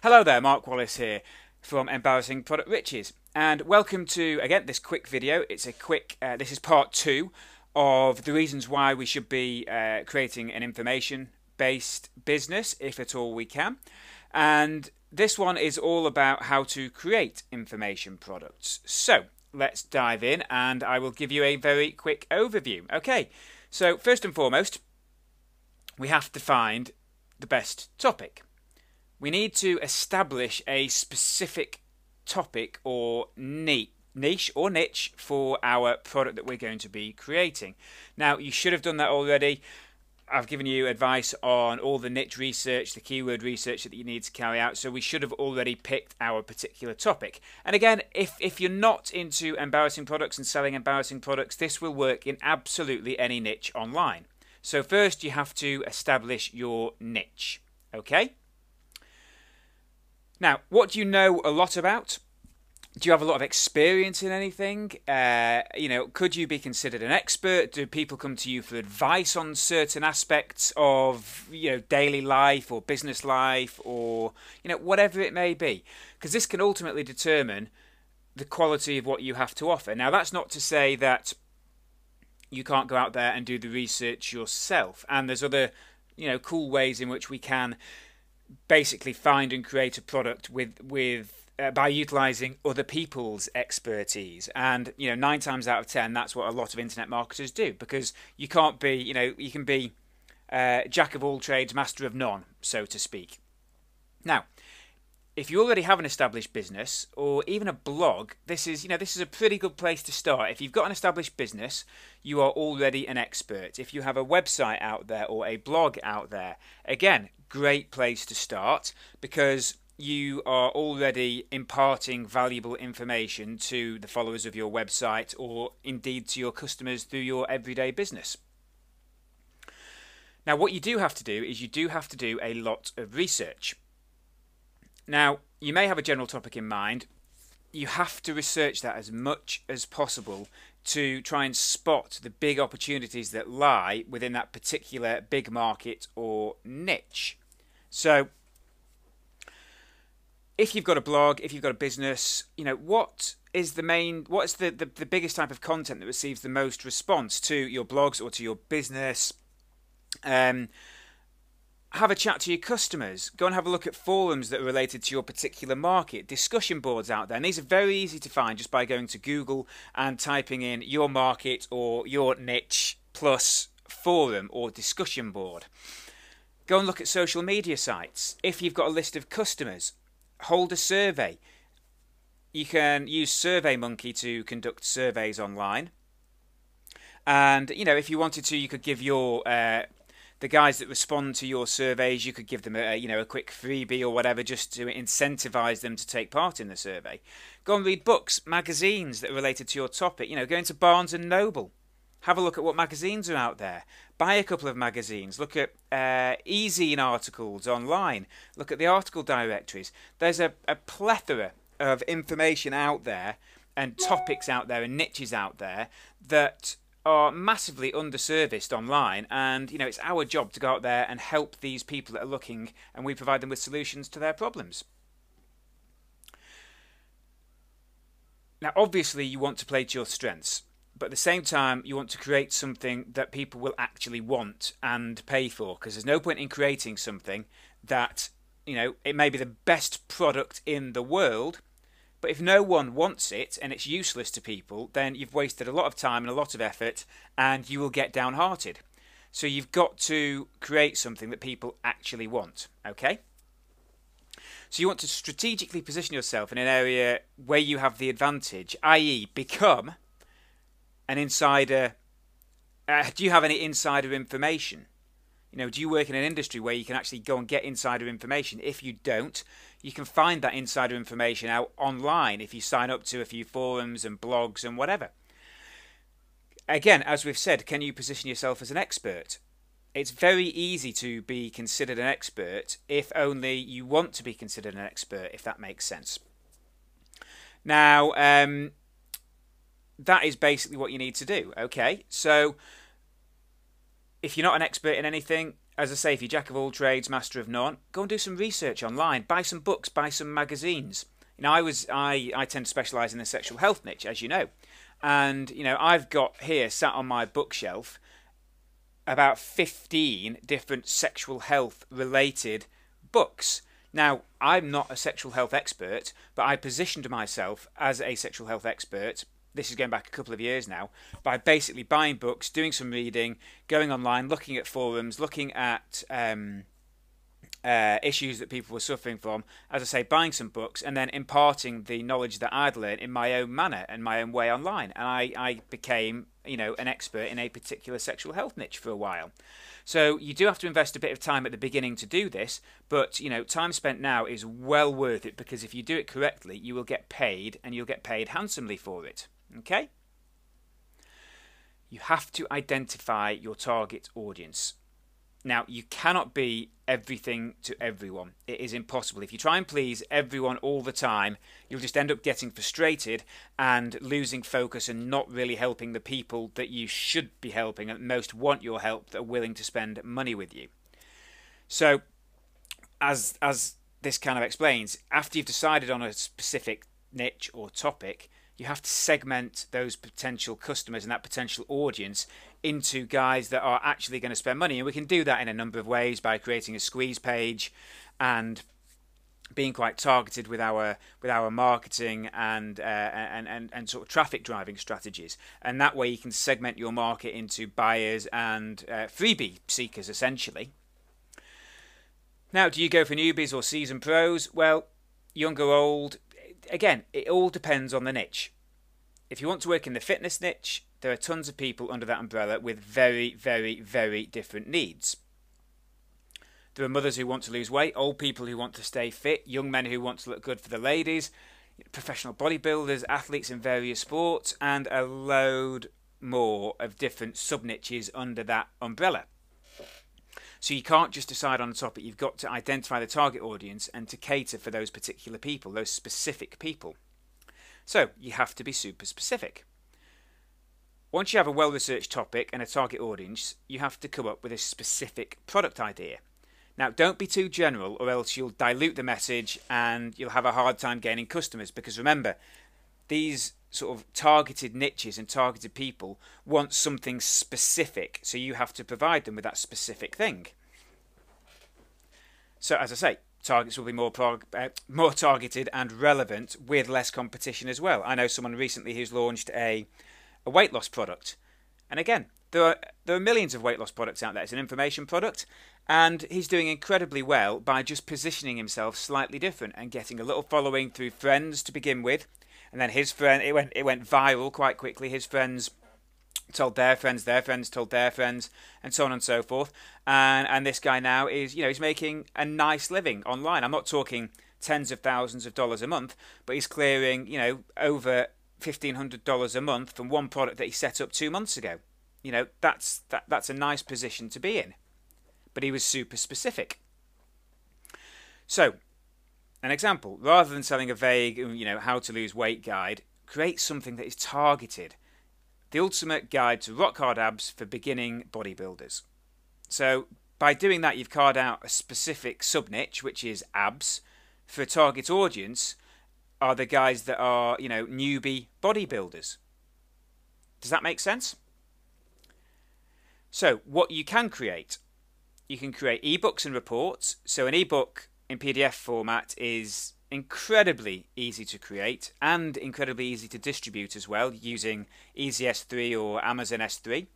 Hello there, Mark Wallace here from Embarrassing Product Riches, and welcome to, again, this quick video. It's a quick, this is part 2 of the reasons why we should be creating an information-based business, if at all we can. And this one is all about how to create information products. So, let's dive in and I will give you a very quick overview. Okay, so first and foremost, we have to find the best topic. We need to establish a specific topic or niche or niche for our product that we're going to be creating. Now, you should have done that already. I've given you advice on all the niche research, the keyword research that you need to carry out, so we should have already picked our particular topic. And again, if you're not into embarrassing products and selling embarrassing products, this will work in absolutely any niche online. So first you have to establish your niche, okay? Now, what do you know a lot about? Do you have a lot of experience in anything? Could you be considered an expert? Do people come to you for advice on certain aspects of, daily life or business life or, whatever it may be? Because this can ultimately determine the quality of what you have to offer. Now, that's not to say that you can't go out there and do the research yourself. And there's other, cool ways in which we can basically find and create a product by utilizing other people's expertise. And 9 times out of 10 that's what a lot of internet marketers do, because you can't be, you can be jack of all trades, master of none, so to speak. Now, if you already have an established business or even a blog, this is a pretty good place to start. If you've got an established business, you are already an expert. If you have a website out there or a blog out there, again, great place to start, because you are already imparting valuable information to the followers of your website or indeed to your customers through your everyday business. Now, what you do have to do is you do have to do a lot of research. Now, you may have a general topic in mind. You have to research that as much as possible to try and spot the big opportunities that lie within that particular big market or niche. So, if you've got a blog, if you've got a business, what's the biggest type of content that receives the most response to your blogs or to your business? Have a chat to your customers. Go and have a look at forums that are related to your particular market. Discussion boards out there. And these are very easy to find just by going to Google and typing in your market or your niche plus forum or discussion board. Go and look at social media sites. If you've got a list of customers, hold a survey. You can use SurveyMonkey to conduct surveys online. And, if you wanted to, you could give your the guys that respond to your surveys, you could give them a quick freebie or whatever, just to incentivize them to take part in the survey. Go and read books, magazines that are related to your topic. Go into Barnes and Noble. Have a look at what magazines are out there. Buy a couple of magazines. Look at e-zine articles online. Look at the article directories. There's a plethora of information out there and topics out there and niches out there that are massively underserviced online, and it's our job to go out there and help these people that are looking, and we provide them with solutions to their problems. Now, obviously you want to play to your strengths, but at the same time you want to create something that people will actually want and pay for, because there's no point in creating something that it may be the best product in the world, but if no one wants it and it's useless to people, then you've wasted a lot of time and a lot of effort, and you will get downhearted. So you've got to create something that people actually want, okay? So you want to strategically position yourself in an area where you have the advantage, i.e. become an insider. Do you have any insider information? Do you work in an industry where you can actually go and get insider information? If you don't, you can find that insider information out online if you sign up to a few forums and blogs and whatever. Again, as we've said, can you position yourself as an expert? It's very easy to be considered an expert if only you want to be considered an expert, if that makes sense. Now, that is basically what you need to do, okay? So, if you're not an expert in anything, as I say, if you're jack of all trades, master of none, go and do some research online. Buy some books, buy some magazines. I tend to specialise in the sexual health niche, as you know. And, I've got here, sat on my bookshelf, about 15 different sexual health related books. Now, I'm not a sexual health expert, but I positioned myself as a sexual health expert. This is going back a couple of years now, by basically buying books, doing some reading, going online, looking at forums, looking at issues that people were suffering from, as I say, buying some books and then imparting the knowledge that I'd learned in my own manner and my own way online. And I became, an expert in a particular sexual health niche for a while. So you do have to invest a bit of time at the beginning to do this, but, time spent now is well worth it, because if you do it correctly, you will get paid, and you'll get paid handsomely for it. Okay? You have to identify your target audience. Now, you cannot be everything to everyone. It is impossible. If you try and please everyone all the time, you'll just end up getting frustrated and losing focus and not really helping the people that you should be helping and most want your help, that are willing to spend money with you. So, as this kind of explains, after you've decided on a specific niche or topic, you have to segment those potential customers and that potential audience into guys that are actually going to spend money. And we can do that in a number of ways, by creating a squeeze page and being quite targeted with our marketing and sort of traffic driving strategies. And that way you can segment your market into buyers and freebie seekers, essentially. Now, do you go for newbies or seasoned pros? Well, young or old, again, it all depends on the niche. If you want to work in the fitness niche, there are tons of people under that umbrella with very, very, very different needs. There are mothers who want to lose weight, old people who want to stay fit, young men who want to look good for the ladies, professional bodybuilders, athletes in various sports, and a load more of different sub-niches under that umbrella. So you can't just decide on a topic. You've got to identify the target audience and to cater for those particular people, those specific people. So you have to be super specific. Once you have a well-researched topic and a target audience, you have to come up with a specific product idea. Now, don't be too general, or else you'll dilute the message and you'll have a hard time gaining customers, because remember, these sort of targeted niches and targeted people want something specific, so you have to provide them with that specific thing. So, as I say, targets will be more targeted and relevant with less competition as well. I know someone recently who's launched a weight loss product, and again, there are millions of weight loss products out there. It's an information product, and he's doing incredibly well by just positioning himself slightly different and getting a little following through friends to begin with. And then his friend, it went viral quite quickly. His friends told their friends told their friends, and so on and so forth. And this guy now is, he's making a nice living online. I'm not talking tens of thousands of dollars a month, but he's clearing, over $1,500 a month from one product that he set up 2 months ago. That's a nice position to be in. But he was super specific. So, an example, rather than selling a vague, how to lose weight guide, create something that is targeted. The ultimate guide to rock hard abs for beginning bodybuilders. So, by doing that, you've carved out a specific sub-niche, which is abs. For a target audience are the guys that are, newbie bodybuilders. Does that make sense? So, what you can create ebooks and reports. So, an ebook in PDF format is incredibly easy to create and incredibly easy to distribute as well, using Easy S3 or Amazon S3.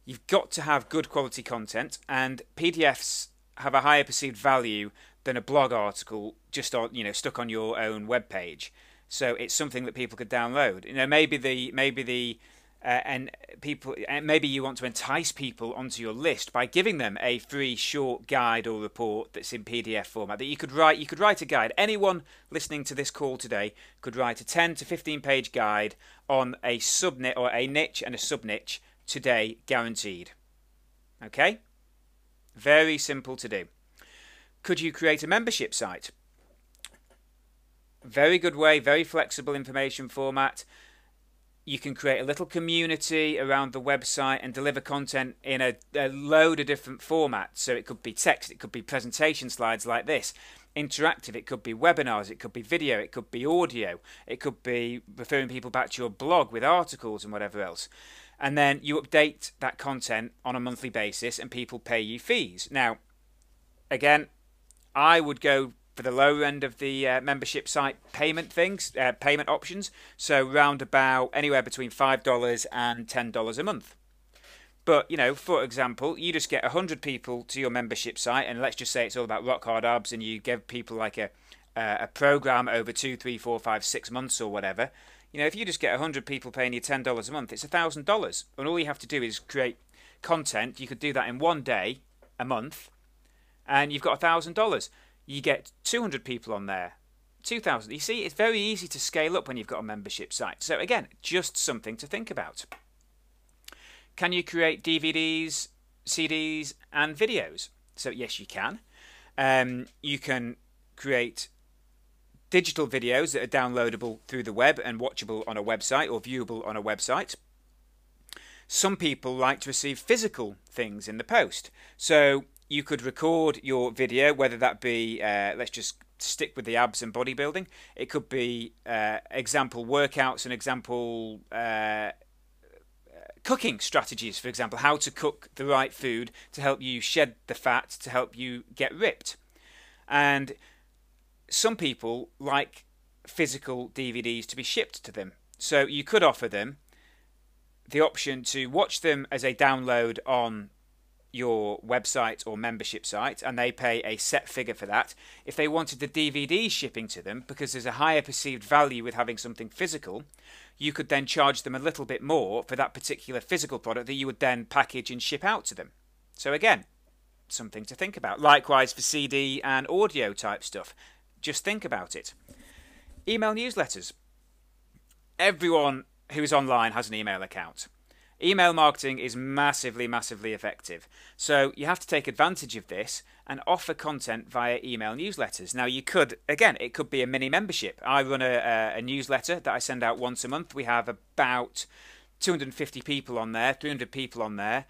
You've got to have good quality content, and PDFs have a higher perceived value than a blog article just on, stuck on your own web page. So it's something that people could download. Maybe you want to entice people onto your list by giving them a free short guide or report that's in PDF format that you could write. You could write a guide. Anyone listening to this call today could write a 10 to 15 page guide on a subniche or a niche and a subniche today, guaranteed. Okay? Very simple to do. Could you create a membership site? Very good way, very flexible information format. You can create a little community around the website and deliver content in a load of different formats. So it could be text, it could be presentation slides like this, interactive, it could be webinars, it could be video, it could be audio, it could be referring people back to your blog with articles and whatever else. And then you update that content on a monthly basis and people pay you fees. Now, again, I would go for the lower end of the membership site payment options. So round about anywhere between $5 and $10 a month. But, you know, for example, you just get 100 people to your membership site, and let's just say it's all about rock hard abs, and you give people like a program over 2, 3, 4, 5, 6 months or whatever. You know, if you just get 100 people paying you $10 a month, it's $1,000. And all you have to do is create content. You could do that in one day, a month, and you've got $1,000. You get 200 people on there, 2,000. You see, it's very easy to scale up when you've got a membership site. So again, just something to think about. Can you create DVDs, CDs, and videos? So yes, you can. You can create digital videos that are downloadable through the web and watchable on a website or viewable on a website. Some people like to receive physical things in the post. So you could record your video, whether that be, let's just stick with the abs and bodybuilding. It could be example workouts and example cooking strategies, for example, how to cook the right food to help you shed the fat, to help you get ripped. And some people like physical DVDs to be shipped to them. So you could offer them the option to watch them as a download on your website or membership site, and they pay a set figure for that. If they wanted the DVD shipping to them, because there's a higher perceived value with having something physical, you could then charge them a little bit more for that particular physical product that you would then package and ship out to them. So again, something to think about. Likewise for CD and audio type stuff. Just think about it. Email newsletters. Everyone who's online has an email account. Email marketing is massively, massively effective. So you have to take advantage of this and offer content via email newsletters. Now you could, again, it could be a mini membership. I run a newsletter that I send out once a month. We have about 250 people on there, 300 people on there,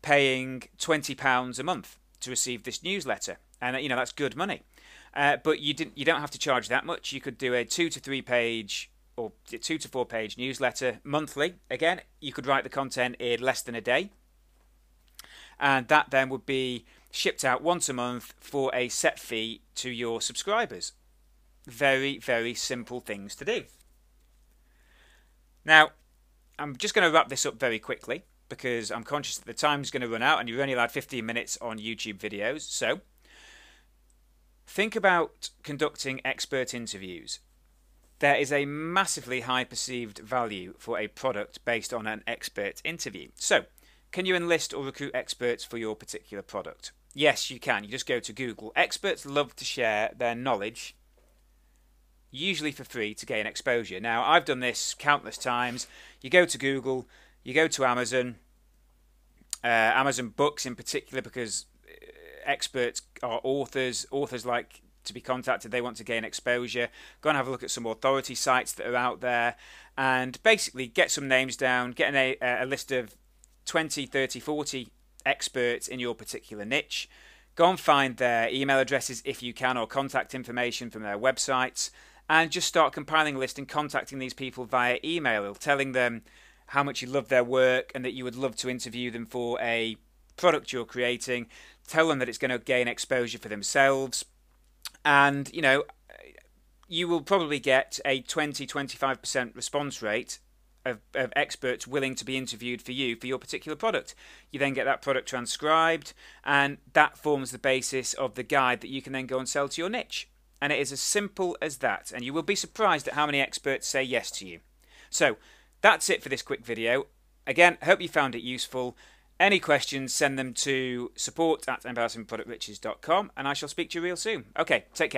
paying £20 a month to receive this newsletter. And, you know, that's good money. But you don't have to charge that much. You could do a 2 to 3 page or 2 to 4 page newsletter monthly. Again, you could write the content in less than a day. And that then would be shipped out once a month for a set fee to your subscribers. Very, very simple things to do. Now, I'm just going to wrap this up very quickly because I'm conscious that the time's going to run out and you've only allowed 15 minutes on YouTube videos. So, think about conducting expert interviews. There is a massively high perceived value for a product based on an expert interview. So, can you enlist or recruit experts for your particular product? Yes, you can. You just go to Google. Experts love to share their knowledge, usually for free, to gain exposure. Now, I've done this countless times. You go to Google, you go to Amazon, Amazon Books in particular, because experts are authors. Authors like to be contacted, they want to gain exposure. Go and have a look at some authority sites that are out there and basically get some names down, get a list of 20, 30, 40 experts in your particular niche. Go and find their email addresses if you can, or contact information from their websites, and just start compiling a list and contacting these people via email, telling them how much you love their work and that you would love to interview them for a product you're creating. Tell them that it's going to gain exposure for themselves. And, you know, you will probably get a 20-25% response rate of experts willing to be interviewed for you for your particular product. You then get that product transcribed, and that forms the basis of the guide that you can then go and sell to your niche. And it is as simple as that. And you will be surprised at how many experts say yes to you. So that's it for this quick video. Again, hope you found it useful. Any questions, send them to support@embarrassingproductriches.com, and I shall speak to you real soon. Okay, take care.